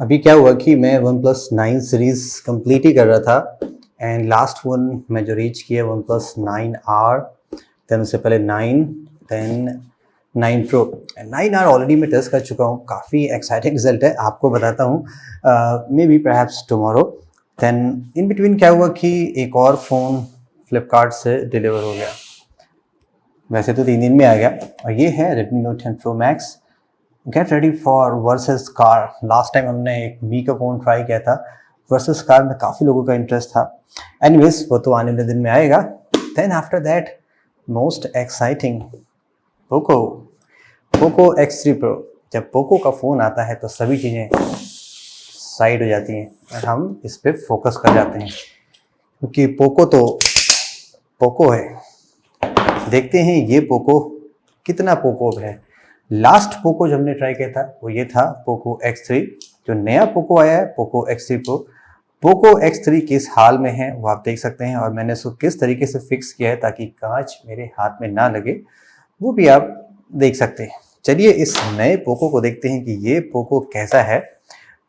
अभी क्या हुआ कि मैं वन प्लस 9 सीरीज़ कंप्लीट ही कर रहा था एंड लास्ट वन मैं जो रीच किया वन प्लस 9R, देन उससे पहले 9, देन 9 प्रो। 9R ऑलरेडी मैं टेस्ट कर चुका हूँ, काफ़ी एक्साइटिंग रिजल्ट है, आपको बताता हूँ maybe perhaps tomorrow. Then in between क्या हुआ कि एक और फ़ोन फ्लिपकार्ट से डिलीवर हो गया, वैसे तो 3 दिन में आ गया, और ये है Redmi Note 10 Pro Max। Get ready for versus car. Last time हमने एक मी का फ़ोन ट्राई किया था, वर्सेस कार में काफ़ी लोगों का इंटरेस्ट था। एनीवेज वो तो आने वाले दिन में आएगा। Then after that most exciting Poco, Poco X3 Pro। जब पोको का फ़ोन आता है तो सभी चीज़ें साइड हो जाती हैं और हम इस पर फोकस कर जाते हैं, क्योंकि पोको तो पोको है। देखते हैं ये पोको कितना पोको है। लास्ट पोको जो हमने ट्राई किया था वो ये था पोको X3। जो नया पोको आया है Poco X3 Pro, Poco X3 किस हाल में है वो आप देख सकते हैं, और मैंने उसको किस तरीके से फिक्स किया है ताकि कांच मेरे हाथ में ना लगे, वो भी आप देख सकते हैं। चलिए इस नए पोको को देखते हैं कि ये पोको कैसा है।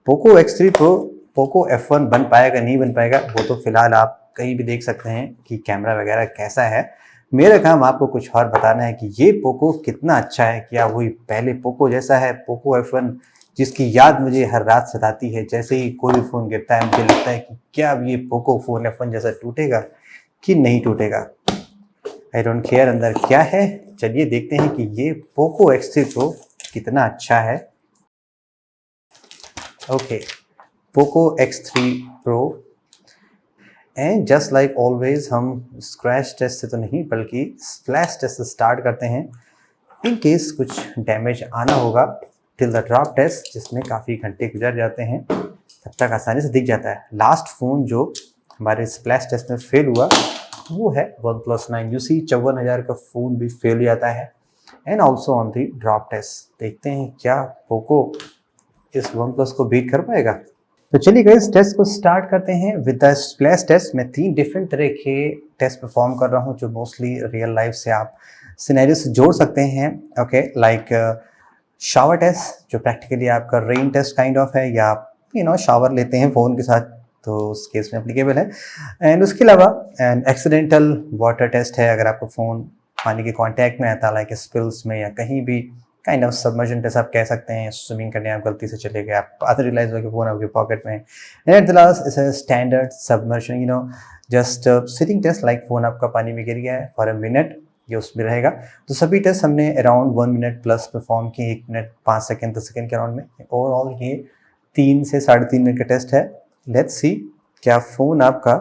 Poco X3 Pro Poco F1 बन पाएगा नहीं बन पाएगा, वो तो फिलहाल आप कहीं भी देख सकते हैं कि कैमरा वगैरह कैसा है। मेरा काम आपको कुछ और बताना है कि ये पोको कितना अच्छा है। क्या वही पहले पोको जैसा है, पोको F1 जिसकी याद मुझे हर रात सताती है। जैसे ही कोई भी फ़ोन गिरता है मुझे लगता है कि क्या अब ये पोको फ़ोन F1 जैसा टूटेगा कि नहीं टूटेगा। आई डोंट केयर अंदर क्या है। चलिए देखते हैं कि ये पोको X3 Pro कितना अच्छा है। Okay, Poco X3 Pro, and just like always हम स्क्रैच टेस्ट से तो नहीं बल्कि स्प्लैश टेस्ट से स्टार्ट करते हैं। इन केस कुछ डैमेज आना होगा टिल द ड्रॉप टेस्ट, जिसमें काफ़ी घंटे गुजर जाते हैं, तब तक आसानी से दिख जाता है। लास्ट फ़ोन जो हमारे स्प्लैश टेस्ट में फेल हुआ वो है वन प्लस 9। यू सी 54,000 का फ़ोन भी फेल हो जाता है। And also on the drop test देखते हैं क्या पोको इस वन प्लस को बीट कर पाएगा। तो चलिए गाइस टेस्ट को स्टार्ट करते हैं विद द स्प्लैश टेस्ट। मैं 3 डिफरेंट तरह के टेस्ट परफॉर्म कर रहा हूँ जो मोस्टली रियल लाइफ से आप सिनेरियो से जोड़ सकते हैं। ओके, लाइक शावर टेस्ट जो प्रैक्टिकली आपका रेन टेस्ट काइंड ऑफ है, या आप शावर लेते हैं फ़ोन के साथ तो उस केस में एप्लीकेबल है। एंड उसके अलावा एंड एक्सीडेंटल वाटर टेस्ट है, अगर आपका फ़ोन पानी के कॉन्टैक्ट में आता है लाइक स्पिल्स में या कहीं भी, काइंड ऑफ सबमर्जन टेस्ट आप कह सकते हैं। स्विमिंग करने आप गलती से चले गए, आप आधा रियलाइज हो कि फ़ोन आपके पॉकेट में। And at the last is a standard submersion, just sitting test, like phone आपका पानी में गिर गया है फॉर अ मिनट, ये उसमें रहेगा। तो सभी टेस्ट हमने अराउंड 1 मिनट प्लस परफॉर्म किए, 1 मिनट 5 सेकेंड 10 सेकेंड के अराउंड में। ओवरऑल ये 3 से 3.5 मिनट का टेस्ट है। लेट्स सी क्या फ़ोन आपका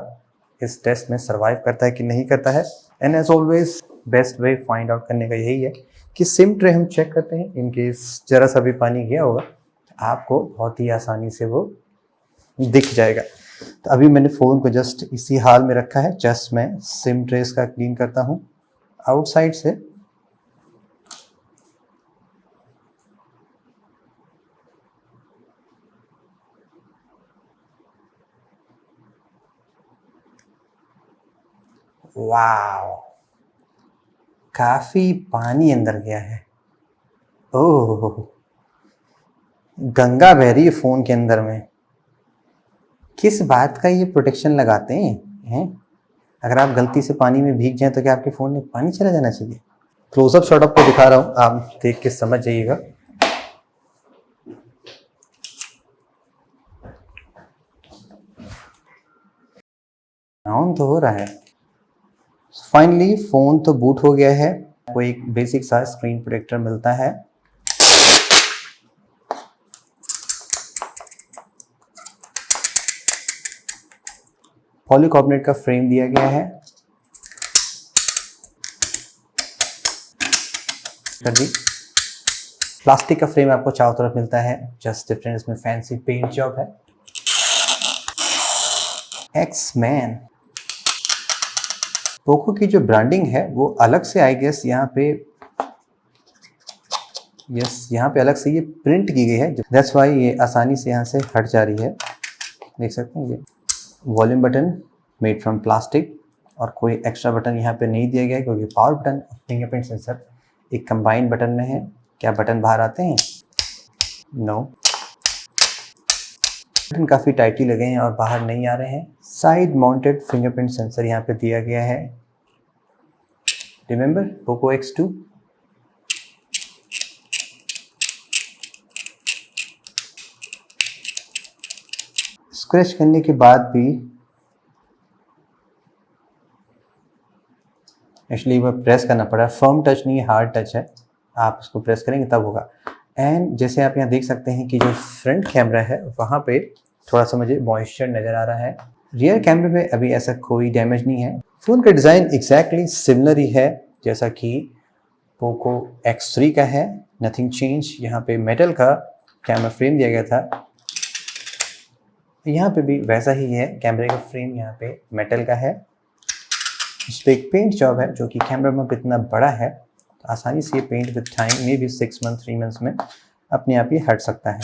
इस टेस्ट में सर्वाइव करता है कि नहीं करता है। And as always best way find out करने का यही है कि सिम ट्रे हम चेक करते हैं। इन केस जरा सा भी पानी गया होगा आपको बहुत ही आसानी से वो दिख जाएगा। तो अभी मैंने फ़ोन को जस्ट इसी हाल में रखा है, जस्ट मैं सिम ट्रेस का क्लीन करता हूँ आउटसाइड से। वाव, काफ़ी पानी अंदर गया है। ओह, गंगा बह रही है फ़ोन के अंदर में। किस बात का ये प्रोटेक्शन लगाते हैं? अगर आप गलती से पानी में भीग जाएं तो क्या आपके फ़ोन में पानी चला जाना चाहिए? क्लोजअप शॉट आपको दिखा रहा हूँ, आप देख के समझ जाइएगा। ऑन तो हो रहा है। फाइनली फ़ोन तो बूट हो गया है। आपको एक बेसिक सा स्क्रीन प्रोटेक्टर मिलता है। पॉलीकार्बोनेट का फ्रेम दिया गया है। कर दी, प्लास्टिक का फ्रेम आपको चारों तरफ मिलता है, जस्ट डिफरेंट इसमें फैंसी पेंट जॉब है। एक्समैन पोको की जो ब्रांडिंग है वो अलग से आई गेस यहाँ पे, यस यहाँ पे अलग से ये प्रिंट की गई है, दैट्स वाई ये आसानी से यहाँ से हट जा रही है। देख सकते हैं ये volume button made from plastic, और कोई एक्स्ट्रा बटन यहाँ पे नहीं दिया गया है क्योंकि पावर बटन और फिंगरप्रिंट सेंसर एक कंबाइंड बटन में है। क्या बटन बाहर आते हैं? नो। काफ़ी टाइटली लगे हैं और बाहर नहीं आ रहे हैं। साइड माउंटेड फिंगरप्रिंट सेंसर यहाँ पे दिया गया है। Remember Poco X2। स्क्रैच करने के बाद भी एक्चुअली वो प्रेस करना पड़ा, फर्म टच नहीं हार्ड टच है, आप इसको प्रेस करेंगे तब होगा। एंड जैसे आप यहाँ देख सकते हैं कि जो फ्रंट कैमरा है वहाँ पे थोड़ा सा मुझे मॉइस्चर नज़र आ रहा है। रियर कैमरे में अभी ऐसा कोई डैमेज नहीं है। फ़ोन का डिज़ाइन एग्जैक्टली सिमिलर ही है जैसा कि पोको X3 का है, नथिंग चेंज। यहाँ पे मेटल का कैमरा फ्रेम दिया गया था, यहाँ पे भी वैसा ही है, कैमरे का फ्रेम यहाँ पे मेटल का है। इस पर एक पेंट जॉब है जो कि कैमरा में इतना बड़ा है तो आसानी से ये पेंट विद टाइम में भी 6 मंथ 3 मंथ्स में अपने आप ही हट सकता है।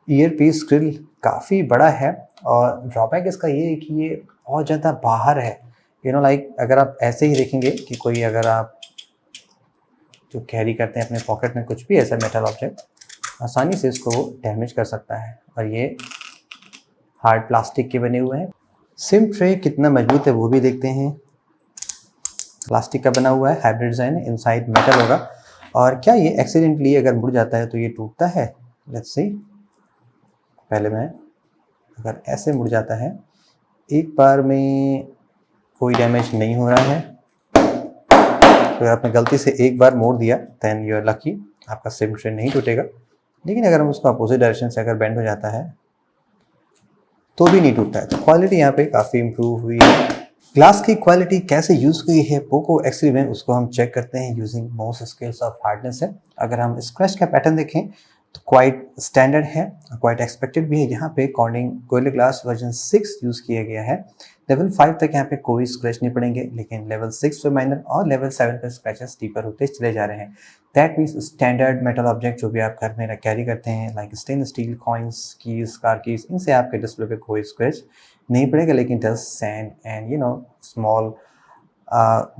ईयर पीस ग्रिल काफ़ी बड़ा है और ड्रॉबैक इसका ये है कि ये बहुत ज़्यादा बाहर है। लाइक अगर आप ऐसे ही देखेंगे कि कोई अगर आप जो कैरी करते हैं अपने पॉकेट में कुछ भी ऐसा मेटल ऑब्जेक्ट, आसानी से इसको डैमेज कर सकता है। और ये हार्ड प्लास्टिक के बने हुए हैं। सिम ट्रे कितना मजबूत है वो भी देखते हैं। प्लास्टिक का बना हुआ है, हाइब्रिड डिज़ाइन है, इनसाइड मेटल होगा। और क्या ये एक्सीडेंटली अगर मुड़ जाता है तो ये टूटता है? Let's see. पहले मैं अगर ऐसे मुड़ जाता है, एक बार में कोई डैमेज नहीं हो रहा है। अगर आपने गलती से एक बार मोड़ दिया देन यू आर लकी, आपका सिम ट्रे नहीं टूटेगा। लेकिन अगर हम उसको अपोजिट डायरेक्शन से अगर बेंड हो जाता है तो भी नहीं टूटता है। तो क्वालिटी यहाँ पे काफ़ी इम्प्रूव हुई है। ग्लास की क्वालिटी कैसे यूज़ हुई है पोको X3 में, उसको हम चेक करते हैं using most scales of hardness है। अगर हम स्क्रैच का पैटर्न देखें तो क्वाइट स्टैंडर्ड है, क्वाइट एक्सपेक्टेड भी है। यहाँ पे cornering gorilla glass version 6 use किया गया है। लेवल 5 तक यहाँ पे कोई स्क्रैच नहीं पड़ेंगे, लेकिन लेवल 6 पे माइनर और लेवल 7 पे स्क्रैचेस डीपर होते चले जा रहे हैं। That means standard metal object जो भी आप घर में कैरी करते हैं like stainless steel, coins, keys, car keys, इनसे आपके डिस्प्ले पे कोई स्क्रैच नहीं पड़ेगा। लेकिन dust, sand and small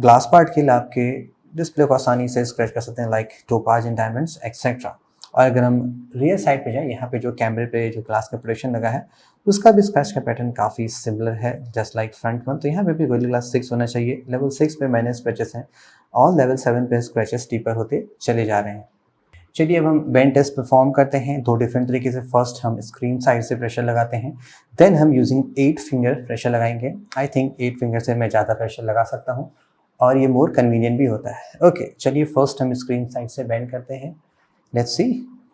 glass particle आपके डिस्प्ले को आसानी से स्क्रैच कर सकते हैं like topaz and diamonds etcetera. और अगर हम रियर साइड पे जाएं, यहाँ पे जो कैमरे पे जो ग्लास का प्रोटेक्शन लगा है उसका भी स्क्रैच का पैटर्न काफ़ी सिमिलर है जस्ट लाइक फ्रंट वन। तो यहाँ पे भी गोरिल्ला ग्लास 6 होना चाहिए। लेवल 6 पे माइनर स्क्रैचेस हैं और लेवल 7 पे स्क्रैचेस डीपर होते चले जा रहे हैं। चलिए अब हम बेंड टेस्ट परफॉर्म करते हैं दो डिफरेंट तरीके से। फर्स्ट हम स्क्रीन साइड से प्रेशर लगाते हैं, देन हम यूजिंग 8 फिंगर प्रेशर लगाएंगे। आई थिंक 8 फिंगर से मैं ज़्यादा प्रेशर लगा सकता हूँ और ये मोर कन्वीनियंट भी होता है। ओके, चलिए फर्स्ट हम स्क्रीन साइड से बेंड करते हैं। Let's see.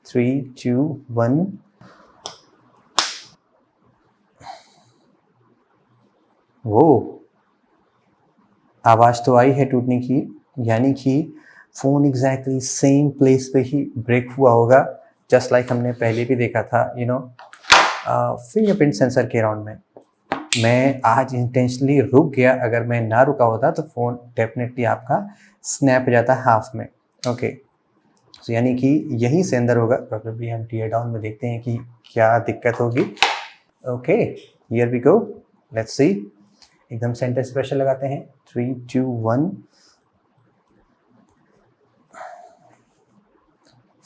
3, 2, 1। वो आवाज़ तो आई है टूटने की, यानी कि फ़ोन एग्जैक्टली सेम प्लेस पे ही ब्रेक हुआ होगा जस्ट लाइक हमने पहले भी देखा था फिंगरप्रिंट सेंसर के राउंड में। मैं आज इंटेंशनली रुक गया, अगर मैं ना रुका होता तो फ़ोन डेफिनेटली आपका स्नैप हो जाता हाफ में। ओके, तो यानी कि यहीं से अंदर होगा। प्रोबेबली हम टीयर डाउन में देखते हैं कि क्या दिक्कत होगी। Okay, here we go, let's see. एकदम सेंटर से प्रेशर लगाते हैं। 3, 2, 1।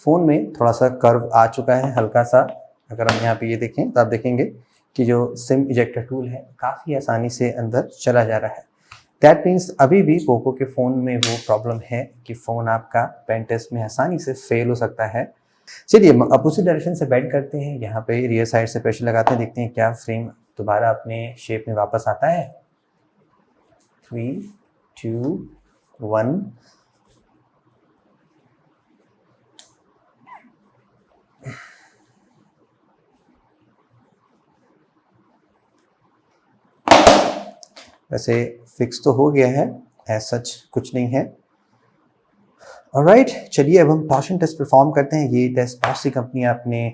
फ़ोन में थोड़ा सा कर्व आ चुका है हल्का सा। अगर हम यहाँ पे ये देखें तो आप देखेंगे कि जो सिम इजेक्टर टूल है काफ़ी आसानी से अंदर चला जा रहा है। दैट मीन्स अभी भी पोको के फ़ोन में वो प्रॉब्लम है कि फ़ोन आपका पेन टेस्ट में आसानी से फेल हो सकता है। चलिए अपोजिट डायरेक्शन से बेंड करते हैं। यहाँ पे रियर साइड से प्रेशर लगाते हैं, देखते हैं क्या फ्रेम दोबारा अपने शेप में वापस आता है। 3, 2, 1। वैसे फिक्स तो हो गया है, एज सच कुछ नहीं है। ऑलराइट, चलिए अब हम टॉर्शन टेस्ट परफॉर्म करते हैं। ये टेस्ट बहुत सी कंपनी अपने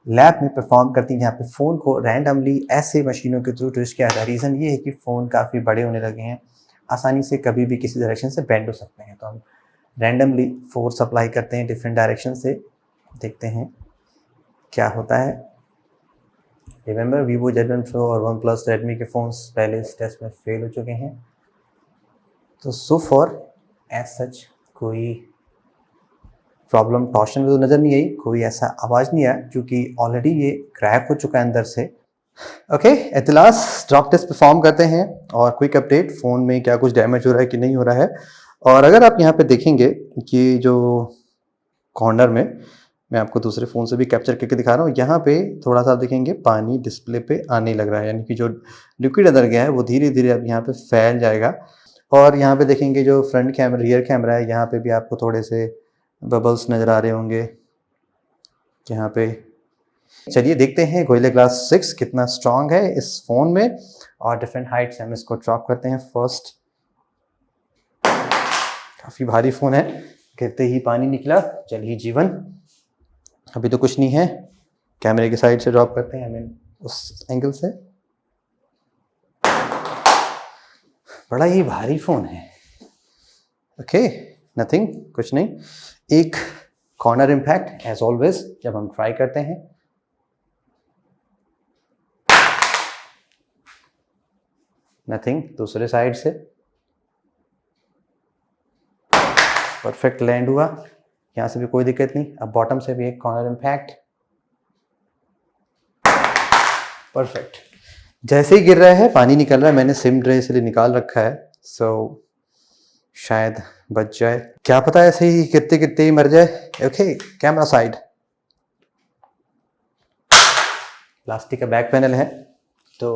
लैब में परफॉर्म करती हैं, जहाँ पे फ़ोन को रैंडमली ऐसे मशीनों के थ्रू ट्विस्ट किया जाता है। रीज़न ये है कि फ़ोन काफ़ी बड़े होने लगे हैं, आसानी से कभी भी किसी डायरेक्शन से बेंड हो सकते हैं। तो हम रैंडमली फोर्स अप्लाई करते हैं डिफरेंट डायरेक्शन से, देखते हैं क्या होता है। रिमेंबर वीवो Z1 Pro और OnePlus Redmi के फ़ोन्स पहले इस टेस्ट में फेल हो चुके हैं। तो सो फॉर एज सच कोई प्रॉब्लम टॉर्शन में तो नज़र नहीं आई, कोई ऐसा आवाज़ नहीं आया क्योंकि ऑलरेडी ये क्रैक हो चुका है अंदर से। Okay, at the last drop test perform करते हैं और क्विक अपडेट फ़ोन में क्या कुछ डैमेज हो रहा है कि नहीं हो रहा है। और अगर आप यहाँ पे देखेंगे कि जो कॉर्नर में मैं आपको दूसरे फ़ोन से भी कैप्चर करके दिखा रहा हूँ, यहाँ पे थोड़ा सा आप देखेंगे पानी डिस्प्ले पे आने लग रहा है, यानी कि जो लिक्विड अंदर गया है वो धीरे धीरे अब यहाँ पे फैल जाएगा। और यहाँ पे देखेंगे जो फ्रंट कैमरा रियर कैमरा है, यहाँ पे भी आपको थोड़े से बबल्स नज़र आ रहे होंगे यहाँ पे। चलिए देखते हैं गोरिल्ला ग्लास 6 कितना स्ट्रॉन्ग है इस फ़ोन में, और डिफरेंट हाइट से हम इसको ड्रॉप करते हैं। फर्स्ट, काफ़ी भारी फ़ोन है, गिरते ही पानी निकला, चलिए जीवन। अभी तो कुछ नहीं है, कैमरे के साइड से ड्रॉप करते हैं, आई मीन उस एंगल से। बड़ा ही भारी फ़ोन है। ओके, नथिंग, कुछ नहीं। एक कॉर्नर इम्पैक्ट एज ऑलवेज जब हम ट्राई करते हैं। नथिंग, दूसरे साइड से परफेक्ट लैंड हुआ, यहाँ से भी कोई दिक्कत नहीं। अब बॉटम से भी एक कॉर्नर इम्पैक्ट, परफेक्ट। जैसे ही गिर रहा है पानी निकल रहा है, मैंने सिम ट्रे से निकाल रखा है, सो शायद बच जाए, क्या पता ऐसे ही गिरते गिरते ही मर जाए। ओके, कैमरा साइड, प्लास्टिक का बैक पैनल है तो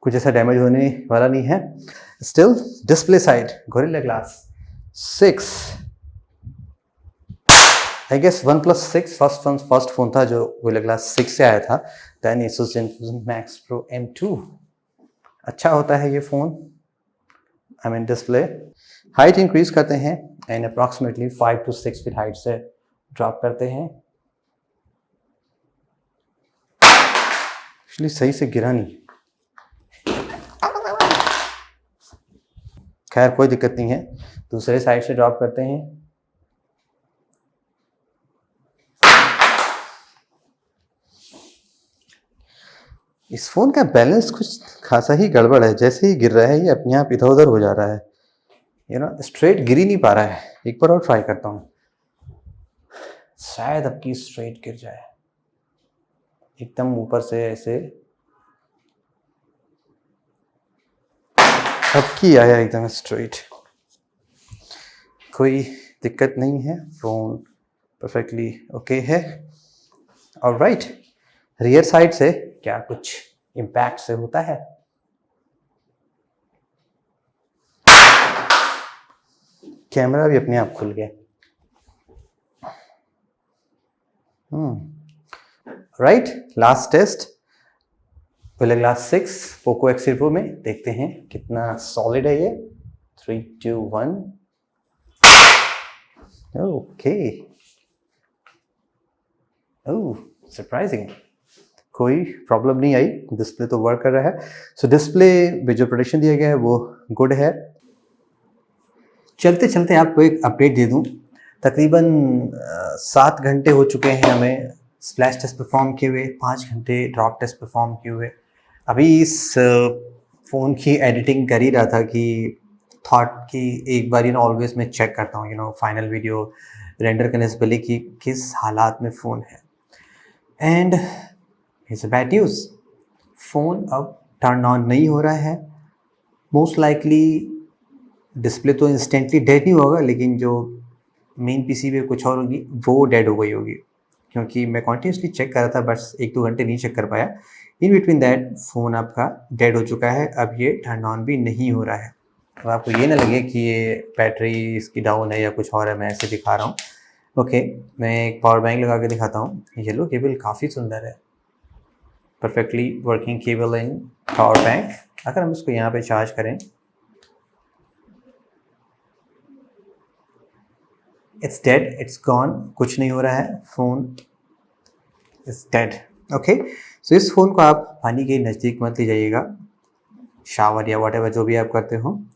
कुछ ऐसा डैमेज होने वाला नहीं है। Still display side, Gorilla Glass 6, I guess OnePlus 6 first phone था जो गोरिल्ला ग्लास 6 से आया था। Then Asus ZenFusion Max Pro M2, अच्छा होता है ये फ़ोन। I mean display height increase करते हैं and approximately 5 to 6 feet height से ड्रॉप करते हैं। एक्चुअली सही से गिरा नहीं, खैर कोई दिक्कत नहीं है। दूसरे साइड से ड्रॉप करते हैं। इस फ़ोन का बैलेंस कुछ खासा ही गड़बड़ है, जैसे ही गिर रहा है ये अपने आप इधर उधर हो जा रहा है, यू नो, स्ट्रेट गिर ही नहीं पा रहा है। एक बार और ट्राई करता हूँ, शायद अब की स्ट्रेट गिर जाए, एकदम ऊपर से ऐसे। अब की आया एकदम स्ट्रेट, कोई दिक्कत नहीं है, फ़ोन परफेक्टली ओके है। ऑलराइट, रियर साइड से क्या कुछ इम्पैक्ट से होता है। कैमरा भी अपने आप खुल गया। Right, last test Gorilla Glass 6 Poco X3 Pro में, देखते हैं कितना सॉलिड है ये। 3, 2, 1, ओके। ओह, सरप्राइजिंग, कोई प्रॉब्लम नहीं आई, डिस्प्ले तो वर्क कर रहा है। सो डिस्प्ले में जो प्रोडक्शन दिया गया है वो गुड है। चलते चलते आपको एक अपडेट दे दूं, तकरीबन 7 घंटे हो चुके हैं हमें स्प्लैश टेस्ट परफॉर्म किए हुए, 5 घंटे ड्रॉप टेस्ट परफॉर्म किए हुए। अभी इस फ़ोन की एडिटिंग कर ही रहा था कि थॉट कि एक बार ऑलवेज मैं चेक करता हूँ फाइनल वीडियो रेंडर करने से पहले कि किस हालात में फ़ोन है। And it's bad news, phone अब टर्न ऑन नहीं हो रहा है। मोस्ट लाइकली डिस्प्ले तो इंस्टेंटली डेड नहीं होगा, लेकिन जो मेन पीसी पे कुछ और होगी वो डेड हो गई होगी, क्योंकि मैं कॉन्टिन्यूसली चेक कर रहा था, बस 1-2 घंटे नहीं चेक कर पाया। इन बिटवीन दैट फ़ोन आपका डेड हो चुका है, अब ये टर्न ऑन भी नहीं हो रहा है। अब आपको ये ना लगे कि ये बैटरी इसकी डाउन है या कुछ और है, मैं ऐसे दिखा रहा हूँ। ओके, मैं एक पावर बैंक लगा के दिखाता हूँ। येलो केबल काफ़ी सुंदर है, परफेक्टली वर्किंग केबल इन पावर बैंक। अगर हम इसको यहाँ पे चार्ज करें, इट्स डेड, इट्स गॉन, कुछ नहीं हो रहा है, फ़ोन इज डेड। ओके, सो इस फ़ोन को आप पानी के नज़दीक मत ले जाइएगा, शावर या वॉटेवर जो भी आप करते हो,